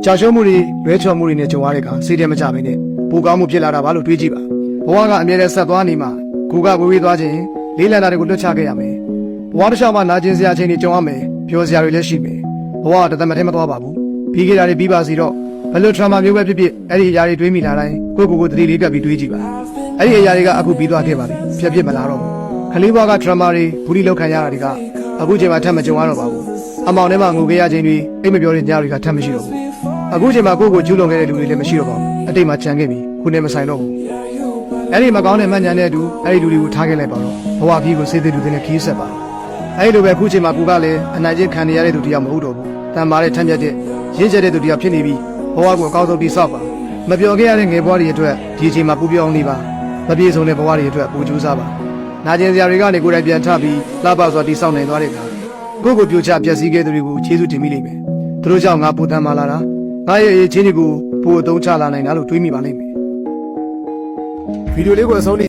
ကြာရှုံးမှုတွေလွဲချော်မှုတွေနဲ့ကြုံရတဲ့အခါစိတ်ထဲမကြဘဲနဲ့ပိုကောင်းမှုဖြစ်လာတာပါလို့တွေးကြည့်ပါဘဝကအမြဲတမ်းဆက်သွားနေမှာကိုကဝေးသွားခြင်းလေးလံတာတွေကိုလွတ်ချခဲ့ရမယ်ဘဝတစ်လျှောက်မှာနာကျင်စရာချင်းတွေကြုံရမယ်ပြောစရာတွေလည်းရှိမယ်ဘဝကတသက်မထဲမသွားပါဘူးပြီးခဲ့တာတွေပြီးပါစီတော့ဘယ်လို trauma မျိုးပဲဖြစ်ဖြစ်အဲ့ဒီအရာတွေတွေးမိလာတိုင်းကိုယ့်ကိုယ်ကိုသတိလေးကပ်ပြီးတွေးကြည့်ပါအဲ့ဒီအရာတွေကအခုပြီးသွားခဲ့ပါပြီပြက်ပြက်မလာတော့ဘူးခလေးဘွားက trauma တွေဘူးလိလောက်ခံရတာတွေကအခုချိန်မှာထပ်မကြုံရတော့ပါဘူးအမောင်ထဲမှာငိုခဲ့ရခြင်းတွေအိမ်မပြောတဲ့ညတွေကထပ်မရှိတော့ဘူးအခုချိန်မှာကိုယ့်ကိုကျူးလွန်ခဲ့တဲ့လူတွေလည်းမရှိတော့ပါဘူးအတိတ်မှာကြံခဲ့ပြီခုနဲ့မဆိုင်တော့ဘူးအဲ့ဒီမကောင်းတဲ့မှန်ညာတဲ့အတူအဲ့ဒီလူတွေကိုထားခဲ့လိုက်ပါတော့ဘဝကြီးကိုစေတည်သူတွေနဲ့ခီးဆက်ပါအဲ့ဒီလိုပဲအခုချိန်မှာကိုကလည်းအနိုင်ကျင့်ခံနေရတဲ့သူတယောက်မဟုတ်တော့ဘူးတန်မာတဲ့ထမ်းမြက်တဲ့ရင့်ကျက်တဲ့သူတယောက်ဖြစ်နေပြီးဘဝကိုအကောင်းဆုံးတည်ဆောက်ပါမပြောခဲ့ရတဲ့ငယ်ဘဝတွေအတွက်ဒီအချိန်မှာပူပြောင်းနေပါမပြေဆုံးတဲ့ဘဝတွေအတွက်ပူကြိုးစားပါနာကျင်စရာတွေကနေကိုယ်တိုင်ပြန်ထပြီးလှပစွာတည်ဆောက်နိုင်သွားတဲ့အခါကိုယ့်ကိုပြိုချပျက်စီးခဲ့သူတွေကိုကျေးဇူးတင်မိလိမ့်မယ်သူတို့ကြောင့်ငါပူတမ်းမာလာတာငါရဲ့အရေးချင်းတွေကိုပို့အသုံးချလာနိုင်တာလို့တွေးမိပါလိမ့်မယ်ဗီဒီယိုလေးကိုအဆုံး